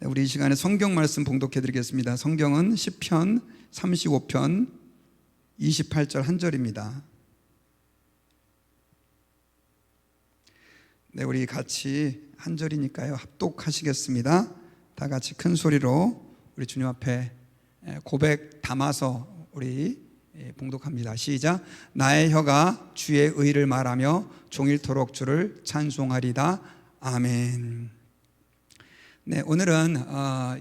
네, 우리 이 시간에 성경 말씀 봉독해 드리겠습니다. 성경은 시편 35편 28절 한 절입니다. 네, 우리 같이 한 절이니까요 합독하시겠습니다. 다 같이 큰 소리로 우리 주님 앞에 고백 담아서 우리 봉독합니다. 시작. 나의 혀가 주의 의를 말하며 종일토록 주를 찬송하리다. 아멘. 네, 오늘은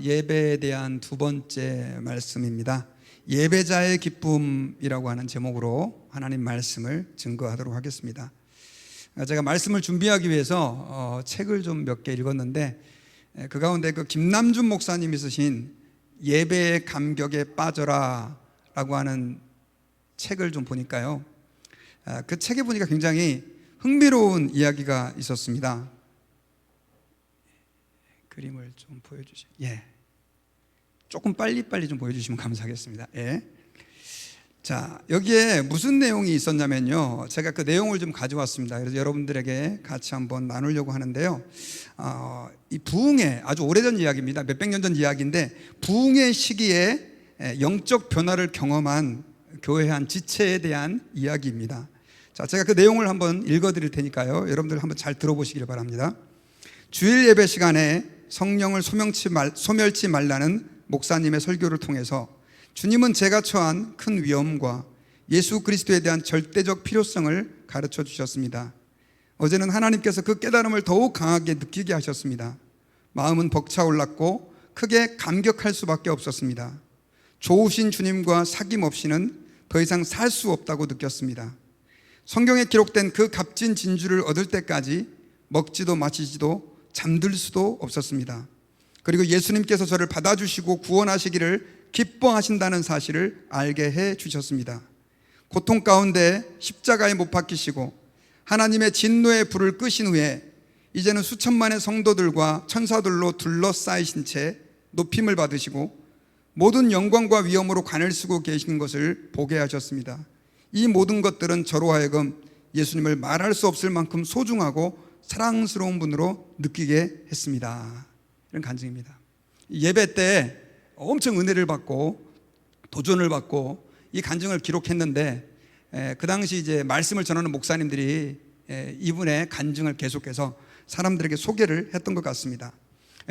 예배에 대한 두 번째 말씀입니다. 예배자의 기쁨이라고 하는 제목으로 하나님 말씀을 증거하도록 하겠습니다. 제가 말씀을 준비하기 위해서 책을 좀 몇 개 읽었는데 그 가운데 그 김남준 목사님이 쓰신 예배의 감격에 빠져라 라고 하는 책을 좀 보니까요, 그 책에 보니까 굉장히 흥미로운 이야기가 있었습니다. 그림을 좀 보여주시죠. 조금 빨리빨리 좀 보여주시면 감사하겠습니다. 자, 여기에 무슨 내용이 있었냐면요, 제가 그 내용을 좀 가져왔습니다. 그래서 여러분들에게 같이 한번 나누려고 하는데요, 이 부흥의 아주 오래전 이야기입니다. 몇백 년 전 이야기인데, 부흥의 시기에 영적 변화를 경험한 교회 한 지체에 대한 이야기입니다. 자, 제가 그 내용을 한번 읽어드릴 테니까요, 여러분들 한번 잘 들어보시길 바랍니다. 주일 예배 시간에 성령을 소멸치 말라는 목사님의 설교를 통해서 주님은 제가 처한 큰 위험과 예수 그리스도에 대한 절대적 필요성을 가르쳐 주셨습니다. 어제는 하나님께서 그 깨달음을 더욱 강하게 느끼게 하셨습니다. 마음은 벅차올랐고 크게 감격할 수밖에 없었습니다. 좋으신 주님과 사귐 없이는 더 이상 살 수 없다고 느꼈습니다. 성경에 기록된 그 값진 진주를 얻을 때까지 먹지도 마시지도 잠들 수도 없었습니다. 그리고 예수님께서 저를 받아주시고 구원하시기를 기뻐하신다는 사실을 알게 해 주셨습니다. 고통 가운데 십자가에 못 박히시고 하나님의 진노의 불을 끄신 후에 이제는 수천만의 성도들과 천사들로 둘러싸이신 채 높임을 받으시고 모든 영광과 위엄으로 관을 쓰고 계신 것을 보게 하셨습니다. 이 모든 것들은 저로 하여금 예수님을 말할 수 없을 만큼 소중하고 사랑스러운 분으로 느끼게 했습니다. 이런 간증입니다. 예배 때 엄청 은혜를 받고 도전을 받고 이 간증을 기록했는데, 그 당시 이제 말씀을 전하는 목사님들이 이분의 간증을 계속해서 사람들에게 소개를 했던 것 같습니다.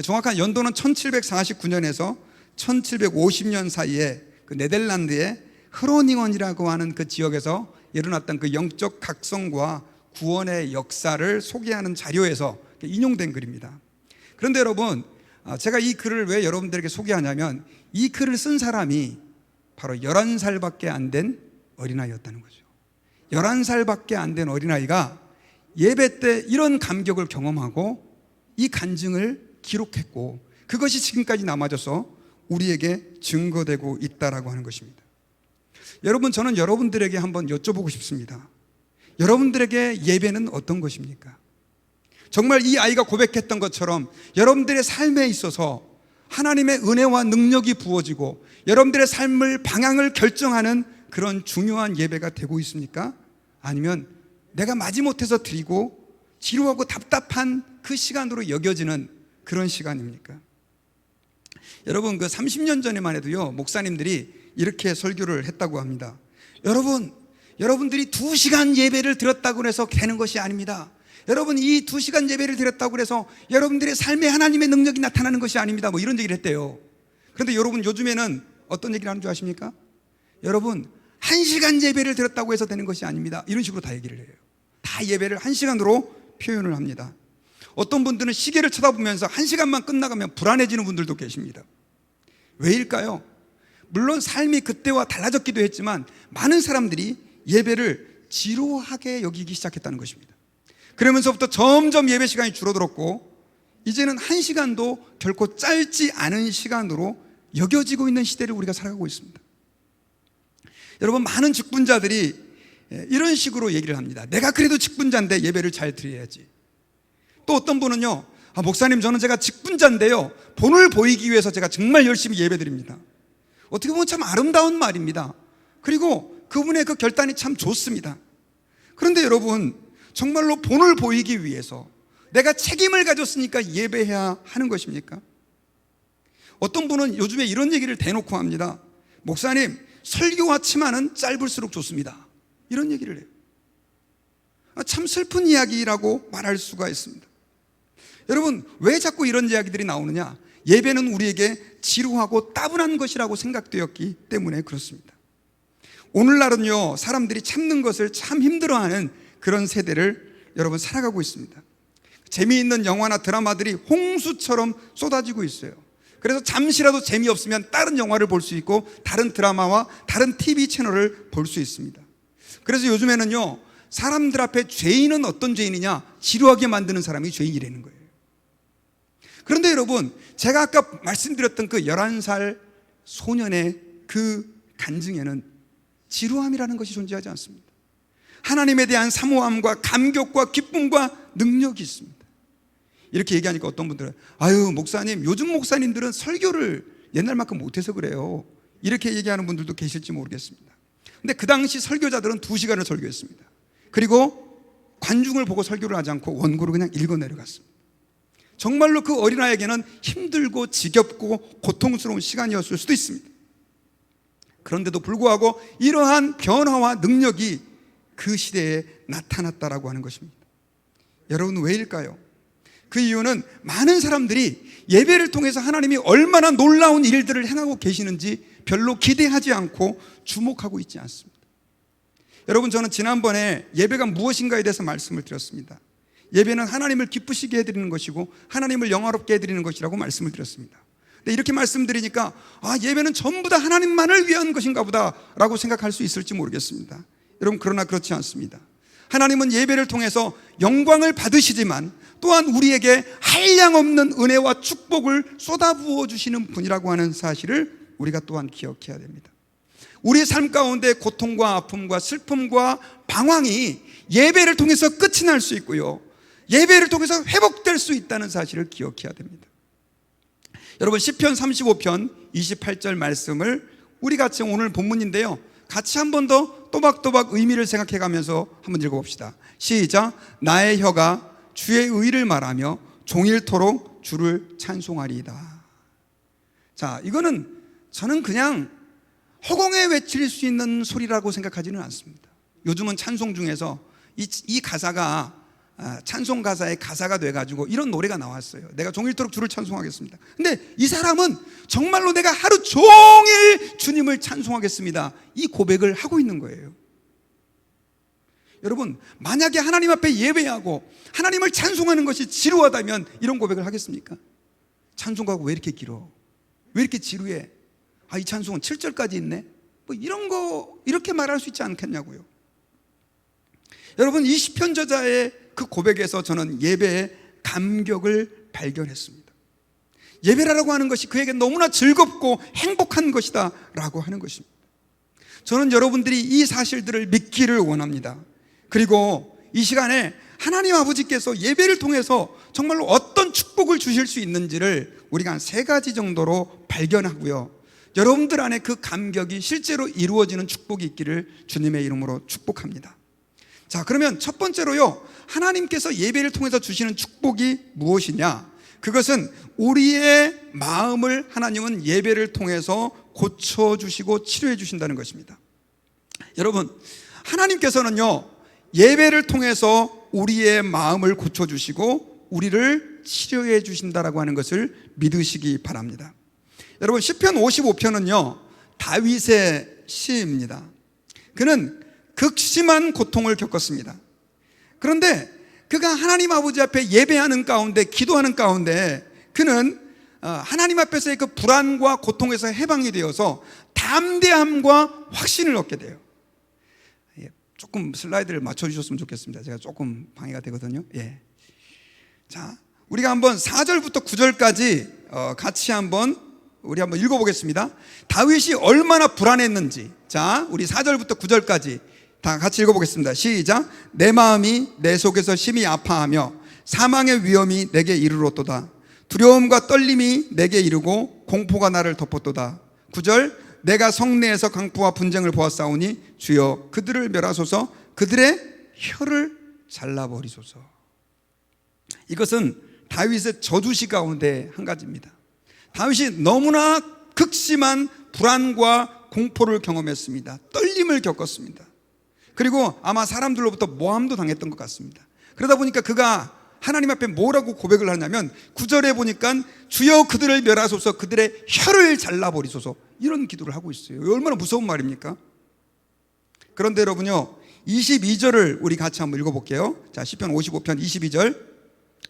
정확한 연도는 1749년에서 1750년 사이에 그 네덜란드의 흐로닝원이라고 하는 그 지역에서 일어났던 그 영적 각성과 구원의 역사를 소개하는 자료에서 인용된 글입니다. 그런데 여러분, 제가 이 글을 왜 여러분들에게 소개하냐면 이 글을 쓴 사람이 바로 11살밖에 안 된 어린아이였다는 거죠. 11살밖에 안 된 어린아이가 예배 때 이런 감격을 경험하고 이 간증을 기록했고 그것이 지금까지 남아져서 우리에게 증거되고 있다라고 하는 것입니다. 여러분, 저는 여러분들에게 한번 여쭤보고 싶습니다. 여러분들에게 예배는 어떤 것입니까? 정말 이 아이가 고백했던 것처럼 여러분들의 삶에 있어서 하나님의 은혜와 능력이 부어지고 여러분들의 삶을 방향을 결정하는 그런 중요한 예배가 되고 있습니까? 아니면 내가 마지못해서 드리고 지루하고 답답한 그 시간으로 여겨지는 그런 시간입니까? 여러분, 그 30년 전에만 해도요, 목사님들이 이렇게 설교를 했다고 합니다. 여러분들이 2시간 예배를 드렸다고 해서 되는 것이 아닙니다. 여러분, 이 2시간 예배를 드렸다고 해서 여러분들의 삶에 하나님의 능력이 나타나는 것이 아닙니다. 뭐 이런 얘기를 했대요. 그런데 여러분, 요즘에는 어떤 얘기를 하는 줄 아십니까? 여러분, 1시간 예배를 드렸다고 해서 되는 것이 아닙니다. 이런 식으로 다 얘기를 해요. 다 예배를 1시간으로 표현을 합니다. 어떤 분들은 시계를 쳐다보면서 1시간만 끝나가면 불안해지는 분들도 계십니다. 왜일까요? 물론 삶이 그때와 달라졌기도 했지만 많은 사람들이 예배를 지루하게 여기기 시작했다는 것입니다. 그러면서부터 점점 예배 시간이 줄어들었고 이제는 1시간도 결코 짧지 않은 시간으로 여겨지고 있는 시대를 우리가 살아가고 있습니다. 여러분, 많은 직분자들이 이런 식으로 얘기를 합니다. 내가 그래도 직분자인데 예배를 잘 드려야지. 또 어떤 분은요, 목사님, 저는 제가 직분자인데요, 본을 보이기 위해서 제가 정말 열심히 예배 드립니다. 어떻게 보면 참 아름다운 말입니다. 그리고 그분의 그 결단이 참 좋습니다. 그런데 여러분, 정말로 본을 보이기 위해서 내가 책임을 가졌으니까 예배해야 하는 것입니까? 어떤 분은 요즘에 이런 얘기를 대놓고 합니다. 목사님, 설교와 치마는 짧을수록 좋습니다. 이런 얘기를 해요. 참 슬픈 이야기라고 말할 수가 있습니다. 여러분, 왜 자꾸 이런 이야기들이 나오느냐? 예배는 우리에게 지루하고 따분한 것이라고 생각되었기 때문에 그렇습니다. 오늘날은요, 사람들이 참는 것을 참 힘들어하는 그런 세대를 여러분 살아가고 있습니다. 재미있는 영화나 드라마들이 홍수처럼 쏟아지고 있어요. 그래서 잠시라도 재미없으면 다른 영화를 볼 수 있고 다른 드라마와 다른 TV 채널을 볼 수 있습니다. 그래서 요즘에는요, 사람들 앞에 죄인은 어떤 죄인이냐? 지루하게 만드는 사람이 죄인이라는 거예요. 그런데 여러분, 제가 아까 말씀드렸던 그 11살 소년의 그 간증에는 지루함이라는 것이 존재하지 않습니다. 하나님에 대한 사모함과 감격과 기쁨과 능력이 있습니다. 이렇게 얘기하니까 어떤 분들은 아유, 목사님, 요즘 목사님들은 설교를 옛날만큼 못해서 그래요. 이렇게 얘기하는 분들도 계실지 모르겠습니다. 근데 그 당시 설교자들은 2시간을 설교했습니다. 그리고 관중을 보고 설교를 하지 않고 원고를 그냥 읽어 내려갔습니다. 정말로 그 어린아이에게는 힘들고 지겹고 고통스러운 시간이었을 수도 있습니다. 그런데도 불구하고 이러한 변화와 능력이 그 시대에 나타났다라고 하는 것입니다. 여러분, 왜일까요? 그 이유는 많은 사람들이 예배를 통해서 하나님이 얼마나 놀라운 일들을 행하고 계시는지 별로 기대하지 않고 주목하고 있지 않습니다. 여러분, 저는 지난번에 예배가 무엇인가에 대해서 말씀을 드렸습니다. 예배는 하나님을 기쁘시게 해드리는 것이고 하나님을 영화롭게 해드리는 것이라고 말씀을 드렸습니다. 근데 이렇게 말씀드리니까 예배는 전부 다 하나님만을 위한 것인가 보다 라고 생각할 수 있을지 모르겠습니다. 여러분, 그러나 그렇지 않습니다. 하나님은 예배를 통해서 영광을 받으시지만 또한 우리에게 한량없는 은혜와 축복을 쏟아부어 주시는 분이라고 하는 사실을 우리가 또한 기억해야 됩니다. 우리의 삶 가운데 고통과 아픔과 슬픔과 방황이 예배를 통해서 끝이 날 수 있고요, 예배를 통해서 회복될 수 있다는 사실을 기억해야 됩니다. 여러분, 시편 35편 28절 말씀을 우리 같이 오늘 본문인데요, 같이 한 번 더 또박또박 의미를 생각해 가면서 한번 읽어봅시다. 시작. 나의 혀가 주의 의를 말하며 종일토록 주를 찬송하리이다. 자, 이거는 저는 그냥 허공에 외칠 수 있는 소리라고 생각하지는 않습니다. 요즘은 찬송 중에서 이 가사가 찬송 가사의 가사가 돼가지고 이런 노래가 나왔어요. 내가 종일토록 주를 찬송하겠습니다. 근데 이 사람은 정말로 내가 하루 종일 주님을 찬송하겠습니다, 이 고백을 하고 있는 거예요. 여러분, 만약에 하나님 앞에 예배하고 하나님을 찬송하는 것이 지루하다면 이런 고백을 하겠습니까? 찬송가가 왜 이렇게 길어? 왜 이렇게 지루해? 이 찬송은 7절까지 있네? 뭐 이런 거 이렇게 말할 수 있지 않겠냐고요. 여러분, 이 시편 저자의 그 고백에서 저는 예배의 감격을 발견했습니다. 예배라고 하는 것이 그에게 너무나 즐겁고 행복한 것이다 라고 하는 것입니다. 저는 여러분들이 이 사실들을 믿기를 원합니다. 그리고 이 시간에 하나님 아버지께서 예배를 통해서 정말로 어떤 축복을 주실 수 있는지를 우리가 한 3가지 정도로 발견하고요, 여러분들 안에 그 감격이 실제로 이루어지는 축복이 있기를 주님의 이름으로 축복합니다. 자, 그러면 첫 번째로요, 하나님께서 예배를 통해서 주시는 축복이 무엇이냐? 그것은 우리의 마음을 하나님은 예배를 통해서 고쳐주시고 치료해 주신다는 것입니다. 여러분, 하나님께서는요, 예배를 통해서 우리의 마음을 고쳐주시고 우리를 치료해 주신다라고 하는 것을 믿으시기 바랍니다. 여러분, 시편 55편은요 다윗의 시입니다. 그는 극심한 고통을 겪었습니다. 그런데 그가 하나님 아버지 앞에 예배하는 가운데, 기도하는 가운데 그는 하나님 앞에서의 그 불안과 고통에서 해방이 되어서 담대함과 확신을 얻게 돼요. 조금 슬라이드를 맞춰주셨으면 좋겠습니다. 제가 조금 방해가 되거든요. 자, 우리가 한번 4절부터 9절까지 같이 우리 한번 읽어보겠습니다. 다윗이 얼마나 불안했는지, 자, 우리 4절부터 9절까지 다 같이 읽어보겠습니다. 시작. 내 마음이 내 속에서 심히 아파하며 사망의 위험이 내게 이르렀도다. 두려움과 떨림이 내게 이르고 공포가 나를 덮었도다. 9절. 내가 성내에서 강포와 분쟁을 보았사오니 주여 그들을 멸하소서, 그들의 혀를 잘라버리소서. 이것은 다윗의 저주시 가운데 한 가지입니다. 다윗이 너무나 극심한 불안과 공포를 경험했습니다. 떨림을 겪었습니다. 그리고 아마 사람들로부터 모함도 당했던 것 같습니다. 그러다 보니까 그가 하나님 앞에 뭐라고 고백을 하냐면 9절에 보니까 주여 그들을 멸하소서, 그들의 혀를 잘라버리소서, 이런 기도를 하고 있어요. 얼마나 무서운 말입니까? 그런데 여러분요, 22절을 우리 같이 한번 읽어볼게요. 자, 시편 55편 22절.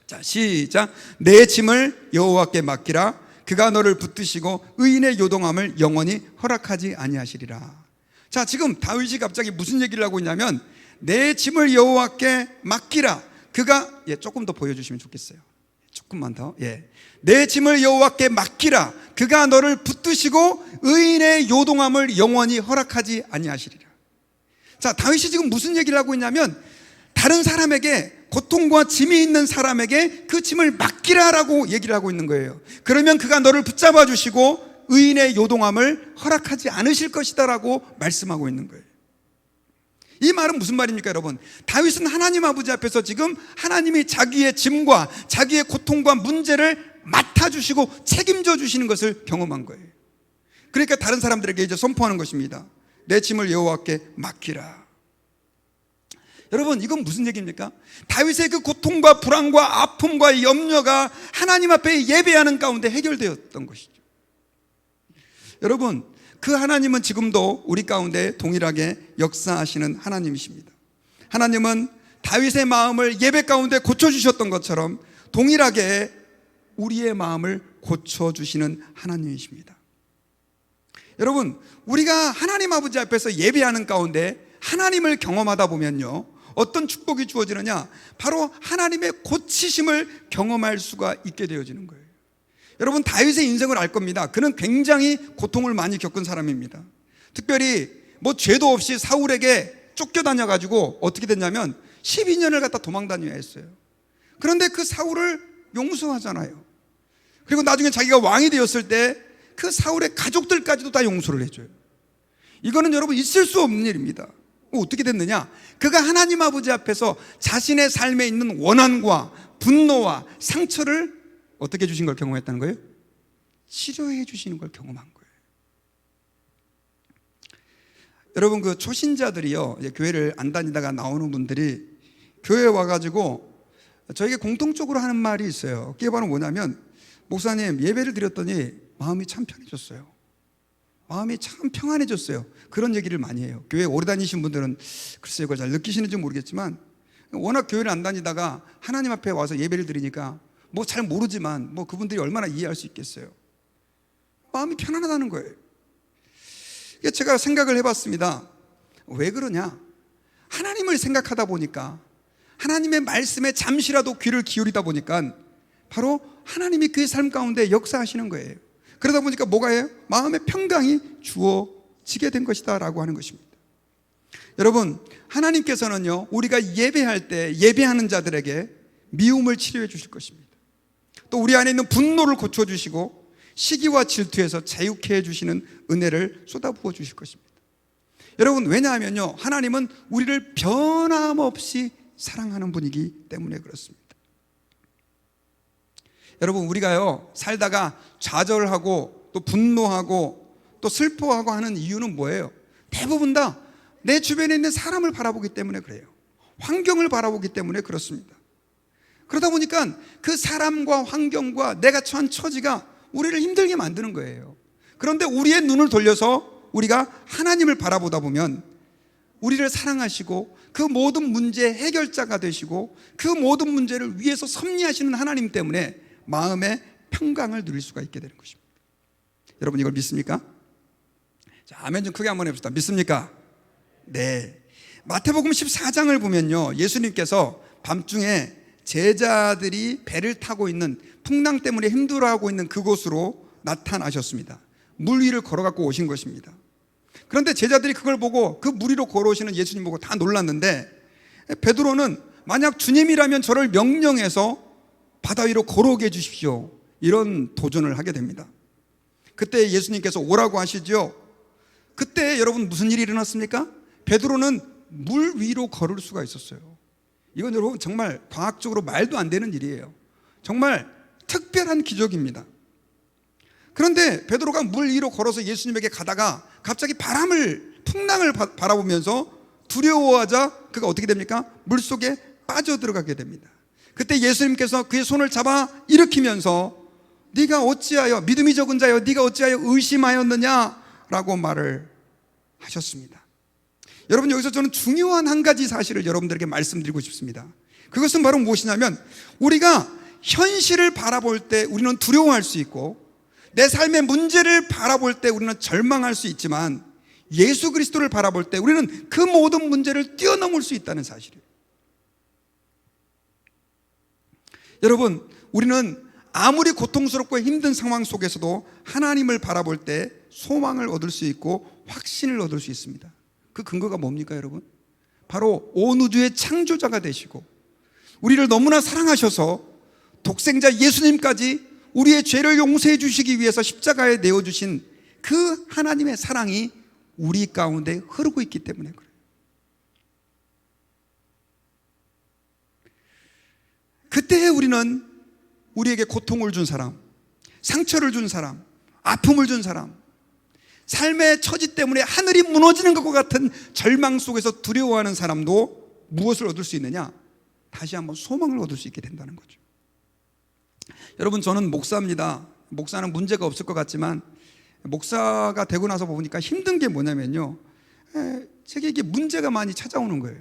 자, 시작. 내 짐을 여호와께 맡기라. 그가 너를 붙드시고 의인의 요동함을 영원히 허락하지 아니하시리라. 자, 지금 다윗이 갑자기 무슨 얘기를 하고 있냐면 내 짐을 여호와께 맡기라. 그가 조금 더 보여주시면 좋겠어요. 조금만 더. 내 짐을 여호와께 맡기라. 그가 너를 붙드시고 의인의 요동함을 영원히 허락하지 아니하시리라. 자, 다윗이 지금 무슨 얘기를 하고 있냐면 다른 사람에게, 고통과 짐이 있는 사람에게 그 짐을 맡기라라고 얘기를 하고 있는 거예요. 그러면 그가 너를 붙잡아 주시고 의인의 요동함을 허락하지 않으실 것이다 라고 말씀하고 있는 거예요. 이 말은 무슨 말입니까, 여러분? 다윗은 하나님 아버지 앞에서 지금 하나님이 자기의 짐과 자기의 고통과 문제를 맡아주시고 책임져 주시는 것을 경험한 거예요. 그러니까 다른 사람들에게 이제 선포하는 것입니다. 내 짐을 여호와께 맡기라. 여러분, 이건 무슨 얘기입니까? 다윗의 그 고통과 불안과 아픔과 염려가 하나님 앞에 예배하는 가운데 해결되었던 것이죠. 여러분, 그 하나님은 지금도 우리 가운데 동일하게 역사하시는 하나님이십니다. 하나님은 다윗의 마음을 예배 가운데 고쳐주셨던 것처럼 동일하게 우리의 마음을 고쳐주시는 하나님이십니다. 여러분, 우리가 하나님 아버지 앞에서 예배하는 가운데 하나님을 경험하다 보면요, 어떤 축복이 주어지느냐? 바로 하나님의 고치심을 경험할 수가 있게 되어지는 거예요. 여러분, 다윗의 인생을 알 겁니다. 그는 굉장히 고통을 많이 겪은 사람입니다. 특별히 죄도 없이 사울에게 쫓겨다녀가지고 어떻게 됐냐면 12년을 갖다 도망다녀야 했어요. 그런데 그 사울을 용서하잖아요. 그리고 나중에 자기가 왕이 되었을 때 그 사울의 가족들까지도 다 용서를 해줘요. 이거는 여러분 있을 수 없는 일입니다. 어떻게 됐느냐? 그가 하나님 아버지 앞에서 자신의 삶에 있는 원한과 분노와 상처를 어떻게 해주신 걸 경험했다는 거예요? 치료해 주시는 걸 경험한 거예요. 여러분, 그 초신자들이요, 이제 교회를 안 다니다가 나오는 분들이 교회에 와가지고 저에게 공통적으로 하는 말이 있어요. 그게 바로 뭐냐면, 목사님, 예배를 드렸더니 마음이 참 편해졌어요. 마음이 참 평안해졌어요. 그런 얘기를 많이 해요. 교회 오래 다니신 분들은 글쎄요, 그걸 잘 느끼시는지 모르겠지만, 워낙 교회를 안 다니다가 하나님 앞에 와서 예배를 드리니까 잘 모르지만 그분들이 얼마나 이해할 수 있겠어요. 마음이 편안하다는 거예요. 제가 생각을 해봤습니다. 왜 그러냐? 하나님을 생각하다 보니까, 하나님의 말씀에 잠시라도 귀를 기울이다 보니까 바로 하나님이 그의 삶 가운데 역사하시는 거예요. 그러다 보니까 뭐가 해요? 마음의 평강이 주어지게 된 것이다 라고 하는 것입니다. 여러분, 하나님께서는요, 우리가 예배할 때 예배하는 자들에게 미움을 치료해 주실 것입니다. 또 우리 안에 있는 분노를 고쳐주시고 시기와 질투에서 자유케 해주시는 은혜를 쏟아부어 주실 것입니다. 여러분, 왜냐하면요, 하나님은 우리를 변함없이 사랑하는 분이기 때문에 그렇습니다. 여러분, 우리가요 살다가 좌절하고 또 분노하고 또 슬퍼하고 하는 이유는 뭐예요? 대부분 다 내 주변에 있는 사람을 바라보기 때문에 그래요. 환경을 바라보기 때문에 그렇습니다. 그러다 보니까 그 사람과 환경과 내가 처한 처지가 우리를 힘들게 만드는 거예요. 그런데 우리의 눈을 돌려서 우리가 하나님을 바라보다 보면 우리를 사랑하시고 그 모든 문제의 해결자가 되시고 그 모든 문제를 위해서 섭리하시는 하나님 때문에 마음의 평강을 누릴 수가 있게 되는 것입니다. 여러분, 이걸 믿습니까? 자, 아멘 좀 크게 한번 해봅시다. 믿습니까? 네. 마태복음 14장을 보면요, 예수님께서 밤중에 제자들이 배를 타고 있는, 풍랑 때문에 힘들어하고 있는 그곳으로 나타나셨습니다. 물 위를 걸어갖고 오신 것입니다. 그런데 제자들이 그걸 보고 그 물 위로 걸어오시는 예수님 보고 다 놀랐는데, 베드로는 만약 주님이라면 저를 명령해서 바다 위로 걸어오게 해주십시오, 이런 도전을 하게 됩니다. 그때 예수님께서 오라고 하시죠. 그때 여러분 무슨 일이 일어났습니까? 베드로는 물 위로 걸을 수가 있었어요. 이건 여러분 정말 과학적으로 말도 안 되는 일이에요. 정말 특별한 기적입니다. 그런데 베드로가 물 위로 걸어서 예수님에게 가다가 갑자기 풍랑을 바라보면서 두려워하자 그가 어떻게 됩니까? 물속에 빠져들어가게 됩니다. 그때 예수님께서 그의 손을 잡아 일으키면서 네가 어찌하여, 믿음이 적은 자여, 네가 어찌하여 의심하였느냐라고 말을 하셨습니다. 여러분, 여기서 저는 중요한 한 가지 사실을 여러분들에게 말씀드리고 싶습니다. 그것은 바로 무엇이냐면, 우리가 현실을 바라볼 때 우리는 두려워할 수 있고, 내 삶의 문제를 바라볼 때 우리는 절망할 수 있지만, 예수 그리스도를 바라볼 때 우리는 그 모든 문제를 뛰어넘을 수 있다는 사실이에요. 여러분, 우리는 아무리 고통스럽고 힘든 상황 속에서도 하나님을 바라볼 때 소망을 얻을 수 있고 확신을 얻을 수 있습니다. 그 근거가 뭡니까, 여러분? 바로 온 우주의 창조자가 되시고 우리를 너무나 사랑하셔서 독생자 예수님까지 우리의 죄를 용서해 주시기 위해서 십자가에 내어주신 그 하나님의 사랑이 우리 가운데 흐르고 있기 때문에 그래요. 그때 우리는 우리에게 고통을 준 사람, 상처를 준 사람, 아픔을 준 사람, 삶의 처지 때문에 하늘이 무너지는 것과 같은 절망 속에서 두려워하는 사람도 무엇을 얻을 수 있느냐? 다시 한번 소망을 얻을 수 있게 된다는 거죠. 여러분, 저는 목사입니다. 목사는 문제가 없을 것 같지만 목사가 되고 나서 보니까 힘든 게 뭐냐면요, 제게 이게 문제가 많이 찾아오는 거예요.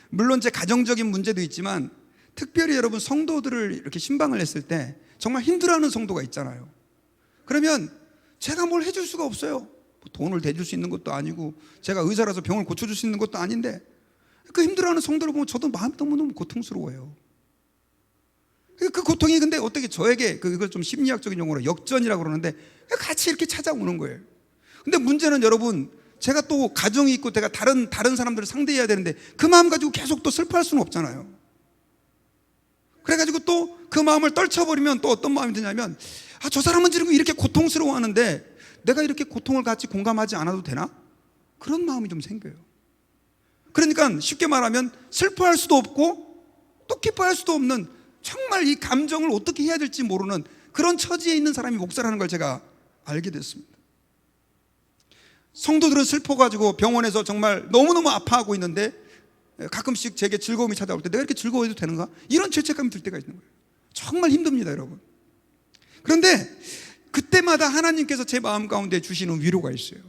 물론 제 가정적인 문제도 있지만 특별히 여러분, 성도들을 이렇게 신방을 했을 때 정말 힘들어하는 성도가 있잖아요. 그러면 제가 뭘 해줄 수가 없어요. 돈을 대줄 수 있는 것도 아니고 제가 의사라서 병을 고쳐줄 수 있는 것도 아닌데, 그 힘들어하는 성도를 보면 저도 마음이 너무너무 고통스러워요. 그 고통이 근데 어떻게 저에게, 이걸 좀 심리학적인 용어로 역전이라고 그러는데, 같이 이렇게 찾아오는 거예요. 근데 문제는 여러분, 제가 또 가정이 있고 내가 다른 사람들을 상대해야 되는데 그 마음 가지고 계속 또 슬퍼할 수는 없잖아요. 그래가지고 또 그 마음을 떨쳐버리면 또 어떤 마음이 드냐면, 저 사람은 지금 이렇게 고통스러워하는데 내가 이렇게 고통을 같이 공감하지 않아도 되나? 그런 마음이 좀 생겨요. 그러니까 쉽게 말하면 슬퍼할 수도 없고 또 기뻐할 수도 없는, 정말 이 감정을 어떻게 해야 될지 모르는 그런 처지에 있는 사람이 목사라는 걸 제가 알게 됐습니다. 성도들은 슬퍼가지고 병원에서 정말 너무너무 아파하고 있는데 가끔씩 제게 즐거움이 찾아올 때 내가 이렇게 즐거워해도 되는가? 이런 죄책감이 들 때가 있는 거예요. 정말 힘듭니다, 여러분. 그런데 그때마다 하나님께서 제 마음 가운데 주시는 위로가 있어요.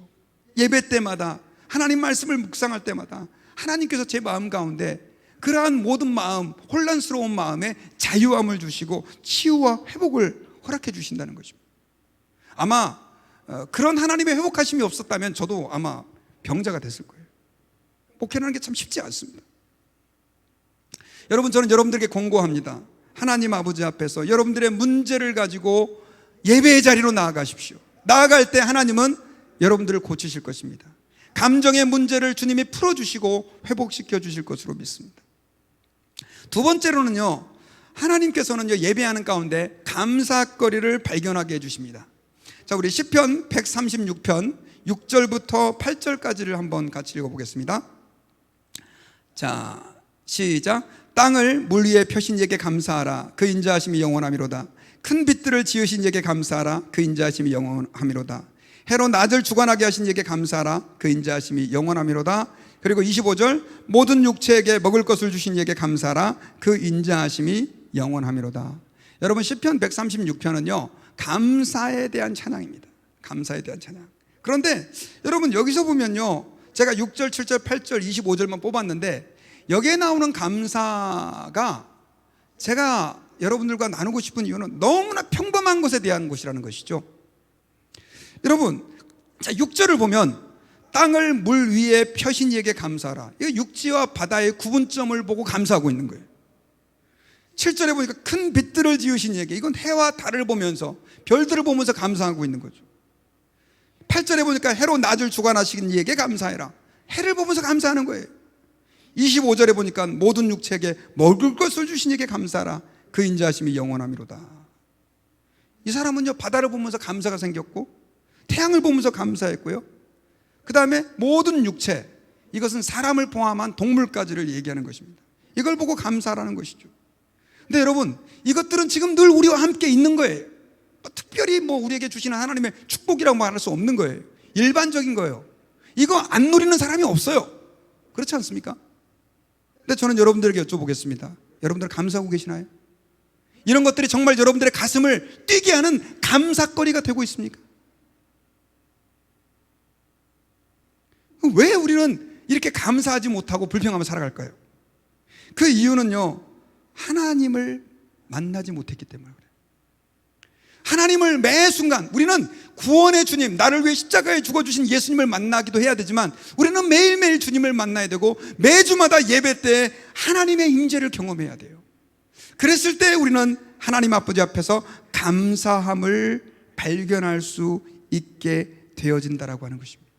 예배 때마다, 하나님 말씀을 묵상할 때마다 하나님께서 제 마음 가운데 그러한 모든 마음, 혼란스러운 마음에 자유함을 주시고 치유와 회복을 허락해 주신다는 것입니다. 아마 그런 하나님의 회복하심이 없었다면 저도 아마 병자가 됐을 거예요. 목회라는 게 참 쉽지 않습니다. 여러분, 저는 여러분들에게 권고합니다. 하나님 아버지 앞에서 여러분들의 문제를 가지고 예배의 자리로 나아가십시오. 나아갈 때 하나님은 여러분들을 고치실 것입니다. 감정의 문제를 주님이 풀어주시고 회복시켜 주실 것으로 믿습니다. 두 번째로는요, 하나님께서는요, 예배하는 가운데 감사거리를 발견하게 해주십니다. 자, 우리 시편 136편 6절부터 8절까지를 한번 같이 읽어보겠습니다. 자, 시작. 땅을 물 위에 펴신 이에게 감사하라. 그 인자하심이 영원하미로다. 큰 빛들을 지으신 이에게 감사하라. 그 인자하심이 영원하미로다. 해로 낮을 주관하게 하신 이에게 감사하라. 그 인자하심이 영원하미로다. 그리고 25절, 모든 육체에게 먹을 것을 주신 이에게 감사하라. 그 인자하심이 영원하미로다. 여러분, 시편 136편은요 감사에 대한 찬양입니다. 감사에 대한 찬양. 그런데 여러분, 여기서 보면요, 제가 6절, 7절, 8절, 25절만 뽑았는데 여기에 나오는 감사가 제가 여러분들과 나누고 싶은 이유는 너무나 평범한 것에 대한 것이라는 것이죠. 여러분, 자, 6절을 보면 땅을 물 위에 펴신 이에게 감사하라. 이거 육지와 바다의 구분점을 보고 감사하고 있는 거예요. 7절에 보니까 큰 빛들을 지으신 이에게, 이건 해와 달을 보면서, 별들을 보면서 감사하고 있는 거죠. 8절에 보니까 해로 낮을 주관하신 이에게 감사해라. 해를 보면서 감사하는 거예요. 25절에 보니까 모든 육체에게 먹을 것을 주신 이에게 감사하라. 그 인자하심이 영원하미로다. 이 사람은요, 바다를 보면서 감사가 생겼고 태양을 보면서 감사했고요, 그 다음에 모든 육체, 이것은 사람을 포함한 동물까지를 얘기하는 것입니다. 이걸 보고 감사라는 것이죠. 근데 여러분, 이것들은 지금 늘 우리와 함께 있는 거예요. 특별히 뭐 우리에게 주시는 하나님의 축복이라고 말할 수 없는 거예요. 일반적인 거예요. 이거 안 누리는 사람이 없어요. 그렇지 않습니까? 근데 저는 여러분들에게 여쭤보겠습니다. 여러분들 감사하고 계시나요? 이런 것들이 정말 여러분들의 가슴을 뛰게 하는 감사거리가 되고 있습니까? 왜 우리는 이렇게 감사하지 못하고 불평하며 살아갈까요? 그 이유는요, 하나님을 만나지 못했기 때문에 그래요. 하나님을 매 순간, 우리는 구원의 주님, 나를 위해 십자가에 죽어주신 예수님을 만나기도 해야 되지만, 우리는 매일매일 주님을 만나야 되고, 매주마다 예배 때 하나님의 임재를 경험해야 돼요. 그랬을 때 우리는 하나님 아버지 앞에서 감사함을 발견할 수 있게 되어진다라고 하는 것입니다.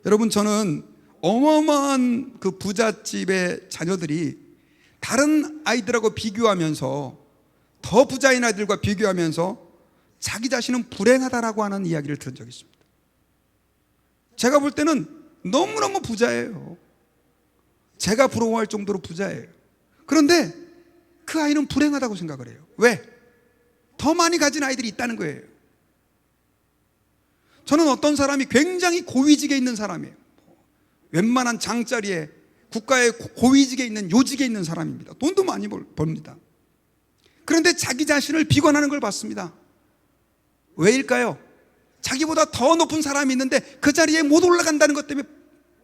여러분, 저는 어마어마한 그 부잣집의 자녀들이 다른 아이들하고 비교하면서, 더 부자인 아이들과 비교하면서 자기 자신은 불행하다라고 하는 이야기를 들은 적이 있습니다. 제가 볼 때는 너무너무 부자예요. 제가 부러워할 정도로 부자예요. 그런데 그 아이는 불행하다고 생각을 해요. 왜? 더 많이 가진 아이들이 있다는 거예요. 저는 어떤 사람이 굉장히 고위직에 있는 사람이에요. 웬만한 장자리에 국가의 고위직에 있는 요직에 있는 사람입니다. 돈도 많이 벌입니다. 그런데 자기 자신을 비관하는 걸 봤습니다. 왜일까요? 자기보다 더 높은 사람이 있는데 그 자리에 못 올라간다는 것 때문에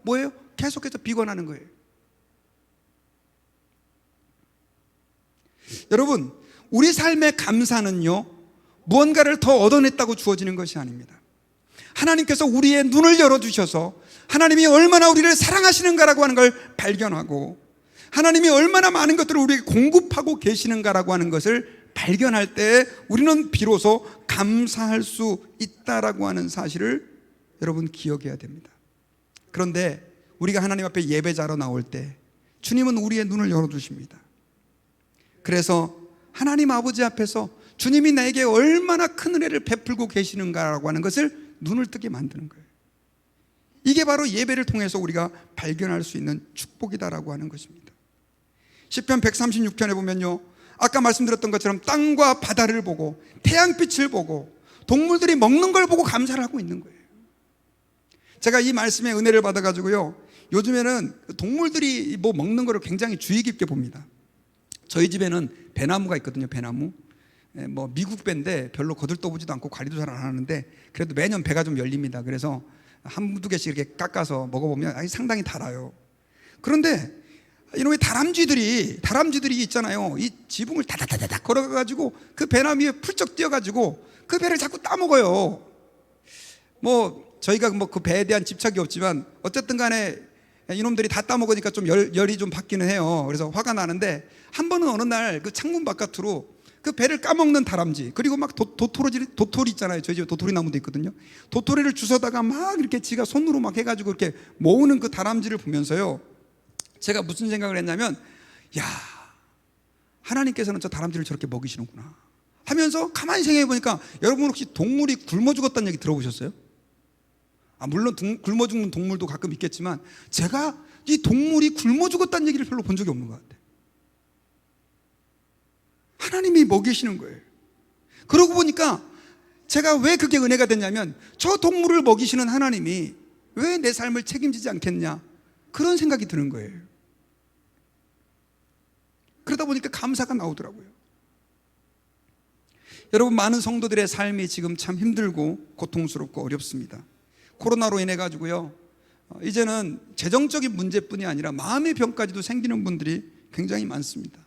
뭐예요? 계속해서 비관하는 거예요. 여러분, 우리 삶의 감사는요, 무언가를 더 얻어냈다고 주어지는 것이 아닙니다. 하나님께서 우리의 눈을 열어주셔서 하나님이 얼마나 우리를 사랑하시는가라고 하는 걸 발견하고, 하나님이 얼마나 많은 것들을 우리에게 공급하고 계시는가라고 하는 것을 발견할 때 우리는 비로소 감사할 수 있다라고 하는 사실을 여러분 기억해야 됩니다. 그런데 우리가 하나님 앞에 예배자로 나올 때 주님은 우리의 눈을 열어주십니다. 그래서 하나님 아버지 앞에서 주님이 나에게 얼마나 큰 은혜를 베풀고 계시는가라고 하는 것을 눈을 뜨게 만드는 거예요. 이게 바로 예배를 통해서 우리가 발견할 수 있는 축복이다라고 하는 것입니다. 시편 136편에 보면요, 아까 말씀드렸던 것처럼 땅과 바다를 보고 태양빛을 보고 동물들이 먹는 걸 보고 감사를 하고 있는 거예요. 제가 이 말씀의 은혜를 받아가지고요, 요즘에는 동물들이 뭐 먹는 거를 굉장히 주의 깊게 봅니다. 저희 집에는 배나무가 있거든요. 배나무. 뭐 미국 배인데 별로 거들떠보지도 않고 관리도 잘 안 하는데 그래도 매년 배가 좀 열립니다. 그래서 한두 개씩 이렇게 깎아서 먹어보면 상당히 달아요. 그런데 이놈의 다람쥐들이 있잖아요. 이 지붕을 다다다닥 걸어가가지고 그 배나무 위에 풀쩍 뛰어가지고 그 배를 자꾸 따먹어요. 뭐 저희가 뭐 그 배에 대한 집착이 없지만 어쨌든 간에 이놈들이 다 따먹으니까 좀 열이 좀 받기는 해요. 그래서 화가 나는데 한 번은 어느 날 그 창문 바깥으로 그 배를 까먹는 다람쥐, 그리고 막 도토리 있잖아요. 저희 집에 도토리 나무도 있거든요. 도토리를 주워다가 막 이렇게 지가 손으로 막 해가지고 이렇게 모으는 그 다람쥐를 보면서요, 제가 무슨 생각을 했냐면, 야, 하나님께서는 저 다람쥐를 저렇게 먹이시는구나 하면서 가만히 생각해 보니까, 여러분 혹시 동물이 굶어 죽었다는 얘기 들어보셨어요? 물론 굶어 죽는 동물도 가끔 있겠지만 제가 이 동물이 굶어 죽었다는 얘기를 별로 본 적이 없는 것 같아요. 하나님이 먹이시는 거예요. 그러고 보니까 제가 왜 그게 은혜가 됐냐면, 저 동물을 먹이시는 하나님이 왜 내 삶을 책임지지 않겠냐, 그런 생각이 드는 거예요. 그러다 보니까 감사가 나오더라고요. 여러분, 많은 성도들의 삶이 지금 참 힘들고 고통스럽고 어렵습니다. 코로나로 인해 가지고요, 이제는 재정적인 문제뿐이 아니라 마음의 병까지도 생기는 분들이 굉장히 많습니다.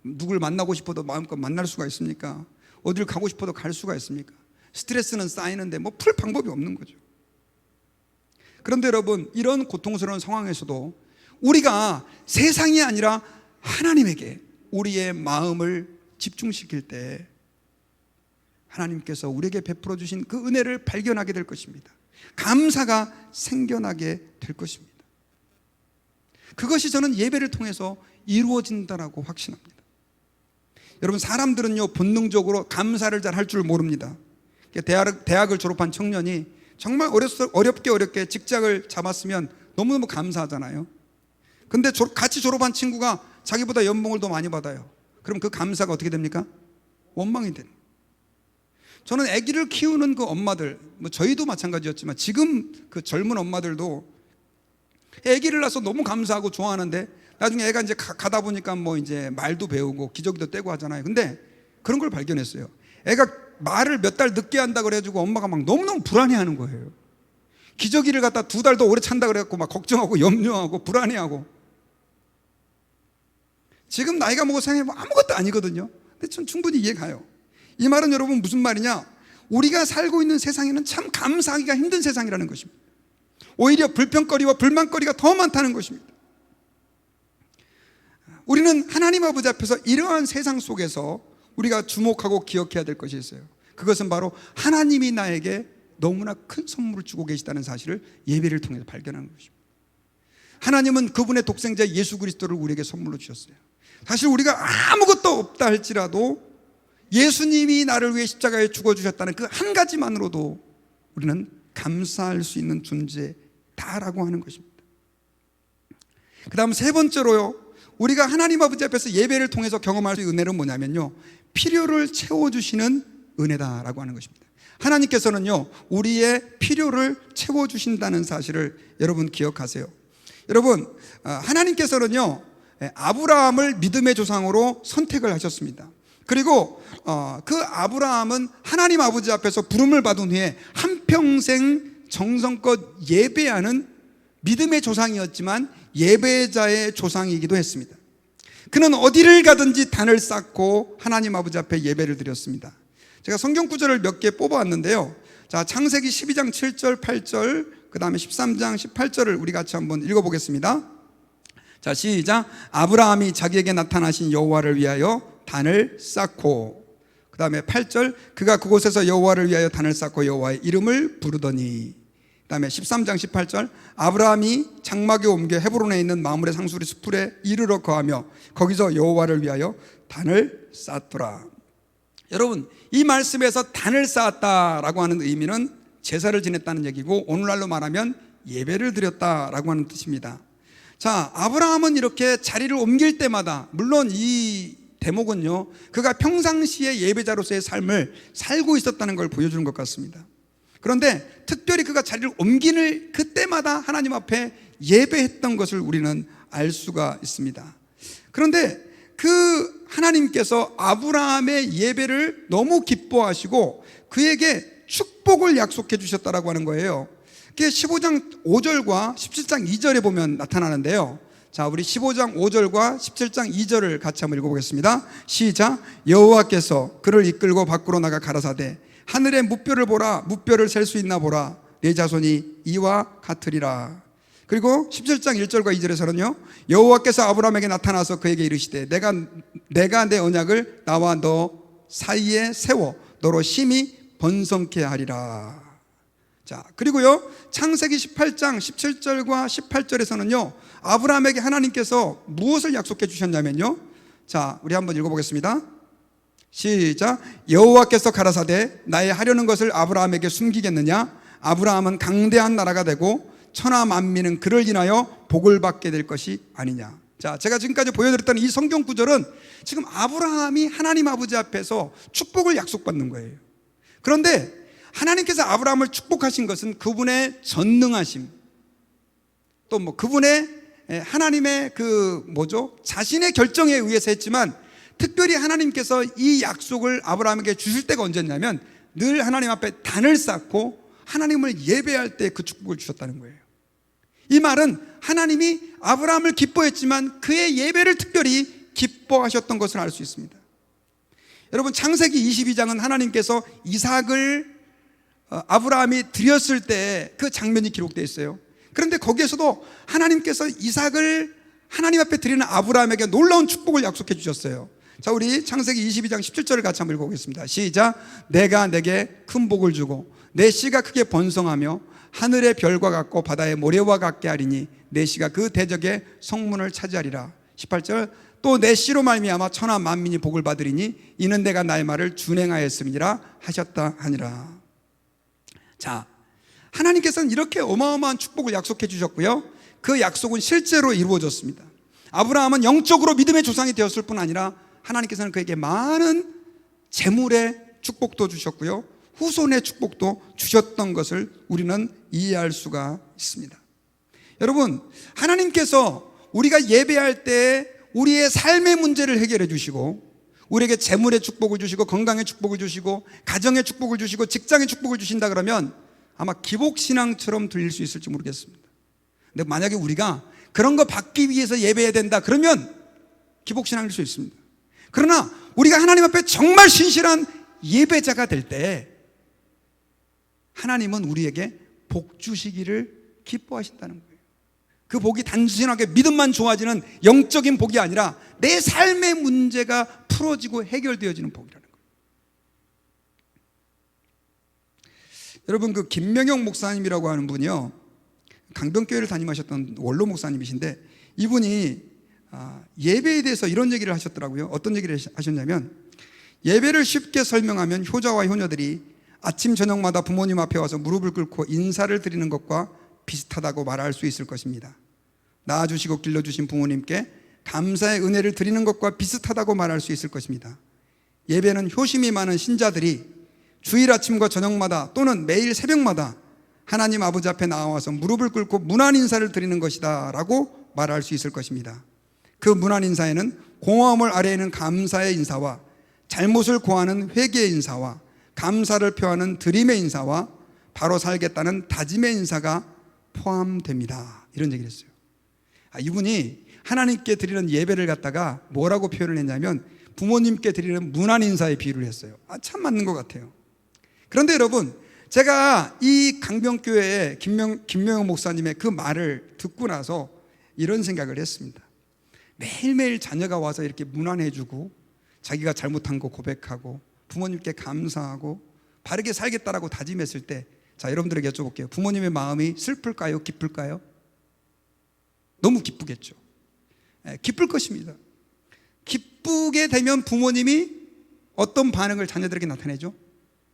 누굴 만나고 싶어도 마음껏 만날 수가 있습니까? 어딜 가고 싶어도 갈 수가 있습니까? 스트레스는 쌓이는데 뭐 풀 방법이 없는 거죠. 그런데 여러분, 이런 고통스러운 상황에서도 우리가 세상이 아니라 하나님에게 우리의 마음을 집중시킬 때 하나님께서 우리에게 베풀어 주신 그 은혜를 발견하게 될 것입니다. 감사가 생겨나게 될 것입니다. 그것이 저는 예배를 통해서 이루어진다라고 확신합니다. 여러분, 사람들은요, 본능적으로 감사를 잘 할 줄 모릅니다. 대학을 졸업한 청년이 정말 어렵게 직장을 잡았으면 너무너무 감사하잖아요. 근데 같이 졸업한 친구가 자기보다 연봉을 더 많이 받아요. 그럼 그 감사가 어떻게 됩니까? 원망이 되는 거예요. 저는 아기를 키우는 그 엄마들, 뭐 저희도 마찬가지였지만 지금 그 젊은 엄마들도 아기를 낳아서 너무 감사하고 좋아하는데 나중에 애가 이제 가다 보니까 뭐 이제 말도 배우고 기저귀도 떼고 하잖아요. 근데 그런 걸 발견했어요. 애가 말을 몇 달 늦게 한다 그래가지고 엄마가 막 너무너무 불안해하는 거예요. 기저귀를 갖다 2달 더 오래 찬다 그래갖고 막 걱정하고 염려하고 불안해하고. 지금 나이가 먹어서 생각해보면 아무것도 아니거든요. 근데 전 충분히 이해가요. 이 말은 여러분 무슨 말이냐, 우리가 살고 있는 세상에는 참 감사하기가 힘든 세상이라는 것입니다. 오히려 불평거리와 불만거리가 더 많다는 것입니다. 우리는 하나님 아버지 앞에서 이러한 세상 속에서 우리가 주목하고 기억해야 될 것이 있어요. 그것은 바로 하나님이 나에게 너무나 큰 선물을 주고 계시다는 사실을 예배를 통해서 발견하는 것입니다. 하나님은 그분의 독생자 예수 그리스도를 우리에게 선물로 주셨어요. 사실 우리가 아무것도 없다 할지라도 예수님이 나를 위해 십자가에 죽어주셨다는 그 한 가지만으로도 우리는 감사할 수 있는 존재다라고 하는 것입니다. 그 다음 세 번째로요, 우리가 하나님 아버지 앞에서 예배를 통해서 경험할 수 있는 은혜는 뭐냐면요, 필요를 채워주시는 은혜다라고 하는 것입니다. 하나님께서는요, 우리의 필요를 채워주신다는 사실을 여러분 기억하세요. 여러분, 하나님께서는요, 아브라함을 믿음의 조상으로 선택을 하셨습니다. 그리고 그 아브라함은 하나님 아버지 앞에서 부름을 받은 후에 한평생 정성껏 예배하는 믿음의 조상이었지만 예배자의 조상이기도 했습니다. 그는 어디를 가든지 단을 쌓고 하나님 아버지 앞에 예배를 드렸습니다. 제가 성경 구절을 몇 개 뽑아왔는데요. 자, 창세기 12장 7절 8절 그 다음에 13장 18절을 우리 같이 한번 읽어보겠습니다. 자, 시작. 아브라함이 자기에게 나타나신 여호와를 위하여 단을 쌓고, 그 다음에 8절, 그가 그곳에서 여호와를 위하여 단을 쌓고 여호와의 이름을 부르더니, 그 다음에 13장 18절, 아브라함이 장막에 옮겨 헤브론에 있는 마므레 상수리 숲에 이르러 거하며 거기서 여호와를 위하여 단을 쌓더라. 여러분, 이 말씀에서 단을 쌓았다라고 하는 의미는 제사를 지냈다는 얘기고, 오늘날로 말하면 예배를 드렸다라고 하는 뜻입니다. 자, 아브라함은 이렇게 자리를 옮길 때마다, 물론 이 대목은요, 그가 평상시에 예배자로서의 삶을 살고 있었다는 걸 보여주는 것 같습니다. 그런데 특별히 그가 자리를 옮기는 그때마다 하나님 앞에 예배했던 것을 우리는 알 수가 있습니다. 그런데 그 하나님께서 아브라함의 예배를 너무 기뻐하시고 그에게 축복을 약속해 주셨다라고 하는 거예요. 그게 15장 5절과 17장 2절에 보면 나타나는데요. 자, 우리 15장 5절과 17장 2절을 같이 한번 읽어보겠습니다. 시작. 여호와께서 그를 이끌고 밖으로 나가 가라사대 하늘의 무뼈를 보라, 무뼈를 셀 수 있나 보라, 내 자손이 이와 같으리라. 그리고 17장 1절과 2절에서는요, 여호와께서 아브라함에게 나타나서 그에게 이르시되 내가 내 언약을 나와 너 사이에 세워 너로 심히 번성케 하리라. 자, 그리고요, 창세기 18장 17절과 18절에서는요, 아브라함에게 하나님께서 무엇을 약속해 주셨냐면요, 자, 우리 한번 읽어보겠습니다. 시작. 여호와께서 가라사대 나의 하려는 것을 아브라함에게 숨기겠느냐? 아브라함은 강대한 나라가 되고 천하 만민은 그를 인하여 복을 받게 될 것이 아니냐. 자, 제가 지금까지 보여드렸던 이 성경 구절은 지금 아브라함이 하나님 아버지 앞에서 축복을 약속받는 거예요. 그런데 하나님께서 아브라함을 축복하신 것은 그분의 전능하심, 또 뭐 그분의 하나님의 자신의 결정에 의해서 했지만, 특별히 하나님께서 이 약속을 아브라함에게 주실 때가 언제냐면 늘 하나님 앞에 단을 쌓고 하나님을 예배할 때 그 축복을 주셨다는 거예요. 이 말은 하나님이 아브라함을 기뻐했지만 그의 예배를 특별히 기뻐하셨던 것을 알 수 있습니다. 여러분, 창세기 22장은 하나님께서 이삭을 아브라함이 드렸을 때 그 장면이 기록되어 있어요. 그런데 거기에서도 하나님께서 이삭을 하나님 앞에 드리는 아브라함에게 놀라운 축복을 약속해 주셨어요. 자, 우리 창세기 22장 17절을 같이 한번 읽어보겠습니다. 시작. 내가 내게 큰 복을 주고 내 씨가 크게 번성하며 하늘의 별과 같고 바다의 모래와 같게 하리니 내 씨가 그 대적의 성문을 차지하리라. 18절. 또 내 씨로 말미암아 천하 만민이 복을 받으리니 이는 내가 나의 말을 준행하였음이니라 하셨다 하니라. 자, 하나님께서는 이렇게 어마어마한 축복을 약속해 주셨고요, 그 약속은 실제로 이루어졌습니다. 아브라함은 영적으로 믿음의 조상이 되었을 뿐 아니라 하나님께서는 그에게 많은 재물의 축복도 주셨고요, 후손의 축복도 주셨던 것을 우리는 이해할 수가 있습니다. 여러분, 하나님께서 우리가 예배할 때 우리의 삶의 문제를 해결해 주시고, 우리에게 재물의 축복을 주시고, 건강의 축복을 주시고, 가정의 축복을 주시고, 직장의 축복을 주신다 그러면 아마 기복신앙처럼 들릴 수 있을지 모르겠습니다. 근데 만약에 우리가 그런 거 받기 위해서 예배해야 된다 그러면 기복신앙일 수 있습니다. 그러나 우리가 하나님 앞에 정말 신실한 예배자가 될 때 하나님은 우리에게 복 주시기를 기뻐하신다는 거예요. 그 복이 단순하게 믿음만 좋아지는 영적인 복이 아니라 내 삶의 문제가 풀어지고 해결되어지는 복이라는 거예요. 여러분, 그 김명영 목사님이라고 하는 분이요, 강변교회를 담임하셨던 원로 목사님이신데, 이분이 예배에 대해서 이런 얘기를 하셨더라고요. 어떤 얘기를 하셨냐면, 예배를 쉽게 설명하면 효자와 효녀들이 아침 저녁마다 부모님 앞에 와서 무릎을 꿇고 인사를 드리는 것과 비슷하다고 말할 수 있을 것입니다. 낳아주시고 길러주신 부모님께 감사의 은혜를 드리는 것과 비슷하다고 말할 수 있을 것입니다. 예배는 효심이 많은 신자들이 주일 아침과 저녁마다 또는 매일 새벽마다 하나님 아버지 앞에 나와서 무릎을 꿇고 문안 인사를 드리는 것이다 라고 말할 수 있을 것입니다. 그 문안 인사에는 공허함을 아뢰는 감사의 인사와 잘못을 고하는 회개의 인사와 감사를 표하는 드림의 인사와 바로 살겠다는 다짐의 인사가 포함됩니다. 이런 얘기를 했어요. 이분이 하나님께 드리는 예배를 갖다가 뭐라고 표현을 했냐면 부모님께 드리는 문안 인사에 비유를 했어요. 참 맞는 것 같아요. 그런데 여러분, 제가 이 강변교회의 김명영 목사님의 그 말을 듣고 나서 이런 생각을 했습니다. 매일매일 자녀가 와서 이렇게 문안해주고 자기가 잘못한 거 고백하고 부모님께 감사하고 바르게 살겠다라고 다짐했을 때, 자, 여러분들에게 여쭤볼게요. 부모님의 마음이 슬플까요? 기쁠까요? 너무 기쁘겠죠. 기쁠 것입니다. 기쁘게 되면 부모님이 어떤 반응을 자녀들에게 나타내죠?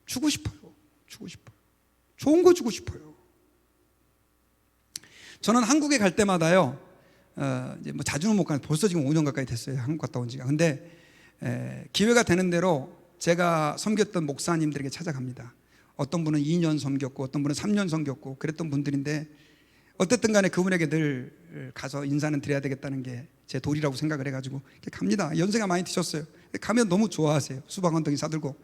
주고 싶어요. 주고 싶어요. 좋은 거 주고 싶어요. 저는 한국에 갈 때마다요, 이제 뭐 자주는 못 가는데 벌써 지금 5년 가까이 됐어요. 한국 갔다 온 지가. 근데 기회가 되는 대로 제가 섬겼던 목사님들에게 찾아갑니다. 어떤 분은 2년 섬겼고 어떤 분은 3년 섬겼고 그랬던 분들인데, 어쨌든 간에 그분에게 늘 가서 인사는 드려야 되겠다는 게 제 도리라고 생각을 해가지고 갑니다. 연세가 많이 드셨어요. 가면 너무 좋아하세요. 수박 한 덩이 싸들고.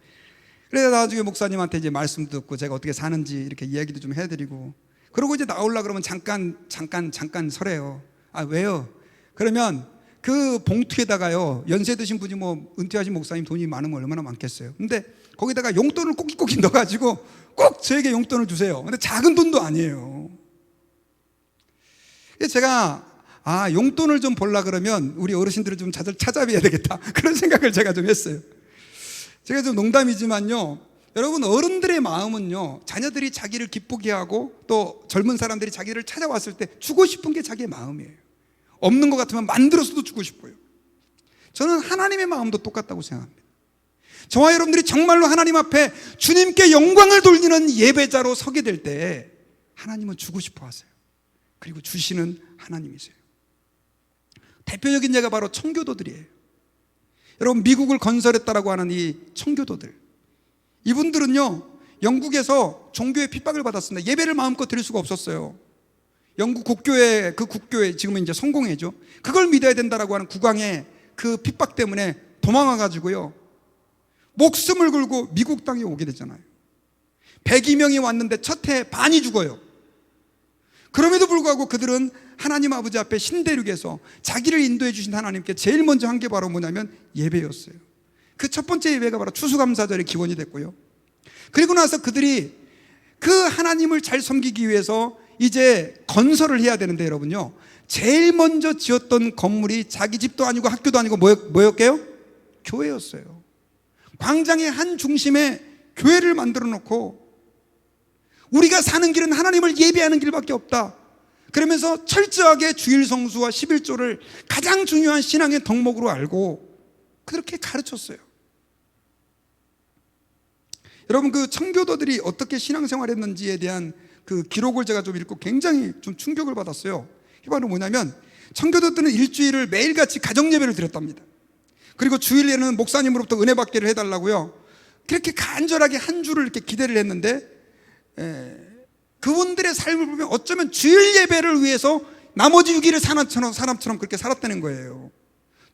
그래서 나중에 목사님한테 이제 말씀 듣고 제가 어떻게 사는지 이렇게 이야기도 좀 해드리고, 그러고 이제 나오려고 그러면 잠깐 서래요. 왜요? 그러면 그 봉투에다가요, 연세 드신 분이 뭐 은퇴하신 목사님 돈이 많으면 얼마나 많겠어요. 근데 거기다가 용돈을 꼭꼭 넣어가지고 꼭 저에게 용돈을 주세요. 근데 작은 돈도 아니에요. 제가 용돈을 좀 벌라 그러면 우리 어르신들을 좀 찾아뵈야 되겠다, 그런 생각을 제가 좀 했어요. 제가 좀 농담이지만요, 여러분, 어른들의 마음은요, 자녀들이 자기를 기쁘게 하고 또 젊은 사람들이 자기를 찾아왔을 때 주고 싶은 게 자기의 마음이에요. 없는 것 같으면 만들어서도 주고 싶어요. 저는 하나님의 마음도 똑같다고 생각합니다. 저와 여러분들이 정말로 하나님 앞에 주님께 영광을 돌리는 예배자로 서게 될 때 하나님은 주고 싶어 하세요. 그리고 주시는 하나님이세요. 대표적인 예가 바로 청교도들이에요. 여러분, 미국을 건설했다라고 하는 이 청교도들, 이분들은요, 영국에서 종교의 핍박을 받았습니다. 예배를 마음껏 드릴 수가 없었어요. 영국 국교회, 그 국교회, 지금은 이제 성공회죠. 그걸 믿어야 된다라고 하는 국왕의 그 핍박 때문에 도망와가지고요, 목숨을 걸고 미국 땅에 오게 되잖아요. 102명이 왔는데 첫 해 반이 죽어요. 그럼에도 불구하고 그들은 하나님 아버지 앞에 신대륙에서 자기를 인도해 주신 하나님께 제일 먼저 한 게 바로 뭐냐면 예배였어요. 그 첫 번째 예배가 바로 추수감사절의 기원이 됐고요. 그리고 나서 그들이 그 하나님을 잘 섬기기 위해서 이제 건설을 해야 되는데, 여러분요, 제일 먼저 지었던 건물이 자기 집도 아니고 학교도 아니고 뭐였게요? 교회였어요. 광장의 한 중심에 교회를 만들어 놓고, 우리가 사는 길은 하나님을 예배하는 길밖에 없다, 그러면서 철저하게 주일 성수와 11조를 가장 중요한 신앙의 덕목으로 알고 그렇게 가르쳤어요. 여러분, 그 청교도들이 어떻게 신앙생활했는지에 대한 그 기록을 제가 좀 읽고 굉장히 좀 충격을 받았어요. 이게 바로 뭐냐면, 청교도들은 일주일을 매일같이 가정예배를 드렸답니다. 그리고 주일에는 목사님으로부터 은혜 받기를 해달라고요, 그렇게 간절하게 한 주를 이렇게 기대를 했는데, 그분들의 삶을 보면 어쩌면 주일 예배를 위해서 나머지 6일을 사람처럼 그렇게 살았다는 거예요.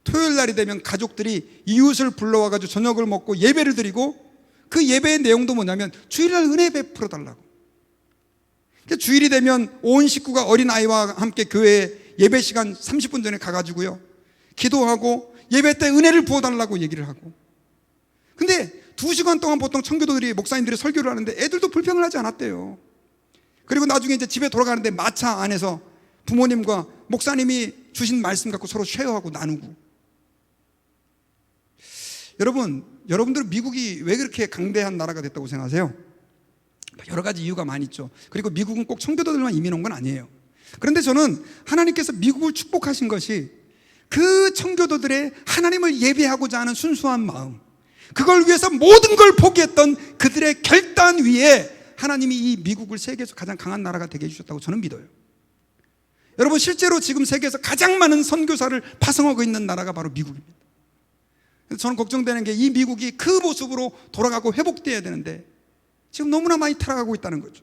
토요일 날이 되면 가족들이 이웃을 불러와가지고 저녁을 먹고 예배를 드리고, 그 예배의 내용도 뭐냐면 주일날 은혜 베풀어 달라고. 주일이 되면 온 식구가 어린아이와 함께 교회에 예배 시간 30분 전에 가가지고요, 기도하고 예배 때 은혜를 부어달라고 얘기를 하고. 근데 2시간 동안 보통 청교도들이, 목사님들이 설교를 하는데 애들도 불평을 하지 않았대요. 그리고 나중에 이제 집에 돌아가는데 마차 안에서 부모님과 목사님이 주신 말씀 갖고 서로 쉐어하고 나누고. 여러분들은 미국이 왜 그렇게 강대한 나라가 됐다고 생각하세요? 여러 가지 이유가 많이 있죠. 그리고 미국은 꼭 청교도들만 이민 온 건 아니에요. 그런데 저는 하나님께서 미국을 축복하신 것이 그 청교도들의 하나님을 예배하고자 하는 순수한 마음, 그걸 위해서 모든 걸 포기했던 그들의 결단 위에 하나님이 이 미국을 세계에서 가장 강한 나라가 되게 해주셨다고 저는 믿어요. 여러분, 실제로 지금 세계에서 가장 많은 선교사를 파송하고 있는 나라가 바로 미국입니다. 그래서 저는 걱정되는 게, 이 미국이 그 모습으로 돌아가고 회복되어야 되는데 지금 너무나 많이 타락하고 있다는 거죠.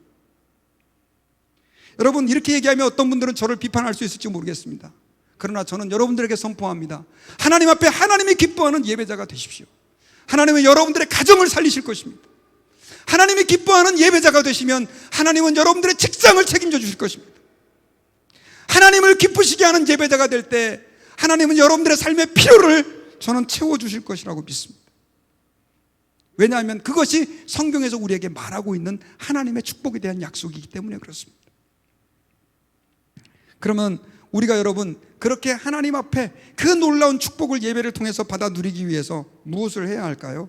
여러분, 이렇게 얘기하면 어떤 분들은 저를 비판할 수 있을지 모르겠습니다. 그러나 저는 여러분들에게 선포합니다. 하나님 앞에 하나님이 기뻐하는 예배자가 되십시오. 하나님은 여러분들의 가정을 살리실 것입니다. 하나님이 기뻐하는 예배자가 되시면 하나님은 여러분들의 직장을 책임져 주실 것입니다. 하나님을 기쁘시게 하는 예배자가 될 때 하나님은 여러분들의 삶의 필요를 저는 채워주실 것이라고 믿습니다. 왜냐하면 그것이 성경에서 우리에게 말하고 있는 하나님의 축복에 대한 약속이기 때문에 그렇습니다. 그러면 우리가 여러분, 그렇게 하나님 앞에 그 놀라운 축복을 예배를 통해서 받아 누리기 위해서 무엇을 해야 할까요?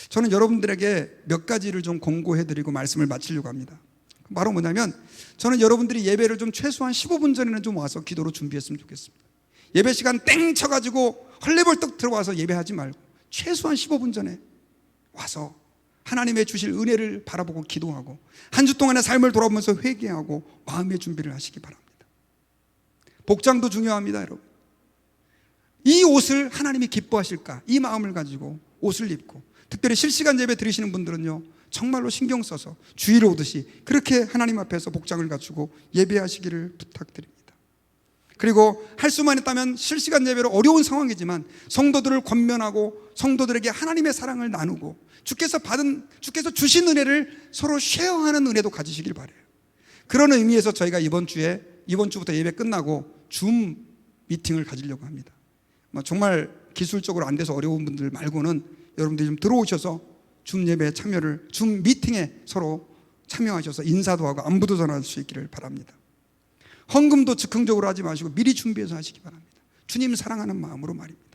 저는 여러분들에게 몇 가지를 좀 공고해드리고 말씀을 마치려고 합니다. 바로 뭐냐면, 저는 여러분들이 예배를 좀 최소한 15분 전에는 좀 와서 기도로 준비했으면 좋겠습니다. 예배 시간 땡 쳐가지고 헐레벌떡 들어와서 예배하지 말고 최소한 15분 전에 와서 하나님의 주실 은혜를 바라보고 기도하고 한 주 동안의 삶을 돌아보면서 회개하고 마음의 준비를 하시기 바랍니다. 복장도 중요합니다, 여러분. 이 옷을 하나님이 기뻐하실까, 이 마음을 가지고 옷을 입고, 특별히 실시간 예배 드리시는 분들은요, 정말로 신경 써서 주일 오듯이 그렇게 하나님 앞에서 복장을 갖추고 예배하시기를 부탁드립니다. 그리고 할 수만 있다면 실시간 예배로 어려운 상황이지만 성도들을 권면하고 성도들에게 하나님의 사랑을 나누고 주께서 주신 은혜를 서로 쉐어하는 은혜도 가지시길 바라요. 그런 의미에서 저희가 이번 주부터 예배 끝나고 줌 미팅을 가지려고 합니다. 정말 기술적으로 안 돼서 어려운 분들 말고는 여러분들이 좀 들어오셔서 줌 예배에 줌 미팅에 서로 참여하셔서 인사도 하고 안부도 전할 수 있기를 바랍니다. 헌금도 즉흥적으로 하지 마시고 미리 준비해서 하시기 바랍니다. 주님 사랑하는 마음으로 말입니다.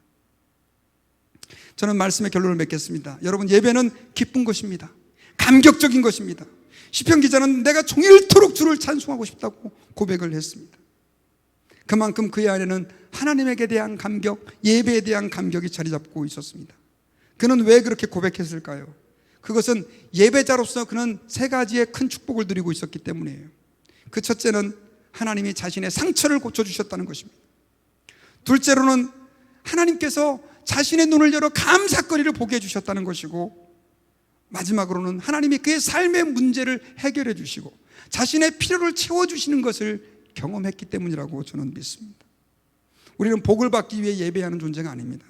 저는 말씀의 결론을 맺겠습니다. 여러분, 예배는 기쁜 것입니다. 감격적인 것입니다. 시편 기자는 내가 종일토록 주를 찬송하고 싶다고 고백을 했습니다. 그만큼 그의 안에는 하나님에게 대한 감격, 예배에 대한 감격이 자리 잡고 있었습니다. 그는 왜 그렇게 고백했을까요? 그것은 예배자로서 그는 3가지의 큰 축복을 누리고 있었기 때문이에요. 그 첫째는 하나님이 자신의 상처를 고쳐주셨다는 것입니다. 둘째로는 하나님께서 자신의 눈을 열어 감사거리를 보게 해주셨다는 것이고, 마지막으로는 하나님이 그의 삶의 문제를 해결해 주시고 자신의 필요를 채워주시는 것을 경험했기 때문이라고 저는 믿습니다. 우리는 복을 받기 위해 예배하는 존재가 아닙니다.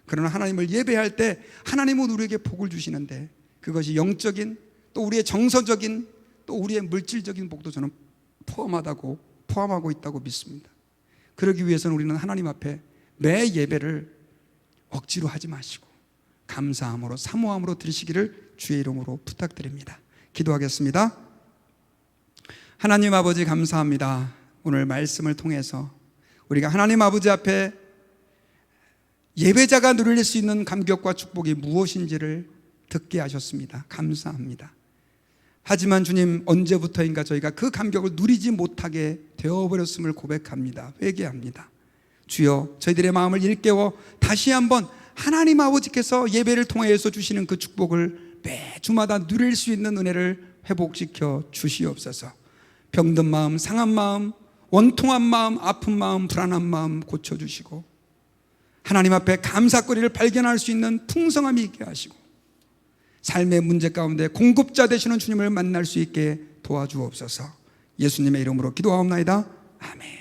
그러나 하나님을 예배할 때 하나님은 우리에게 복을 주시는데, 그것이 영적인, 또 우리의 정서적인, 또 우리의 물질적인 복도 저는 포함하고 있다고 믿습니다. 그러기 위해서는 우리는 하나님 앞에 매 예배를 억지로 하지 마시고 감사함으로, 사모함으로 드리시기를 주의 이름으로 부탁드립니다. 기도하겠습니다. 하나님 아버지, 감사합니다. 오늘 말씀을 통해서 우리가 하나님 아버지 앞에 예배자가 누릴 수 있는 감격과 축복이 무엇인지를 듣게 하셨습니다. 감사합니다. 하지만 주님, 언제부터인가 저희가 그 감격을 누리지 못하게 되어버렸음을 고백합니다. 회개합니다. 주여, 저희들의 마음을 일깨워 다시 한번 하나님 아버지께서 예배를 통해서 주시는 그 축복을 매주마다 누릴 수 있는 은혜를 회복시켜 주시옵소서. 병든 마음, 상한 마음, 원통한 마음, 아픈 마음, 불안한 마음 고쳐주시고 하나님 앞에 감사거리를 발견할 수 있는 풍성함이 있게 하시고 삶의 문제 가운데 공급자 되시는 주님을 만날 수 있게 도와주옵소서. 예수님의 이름으로 기도하옵나이다. 아멘.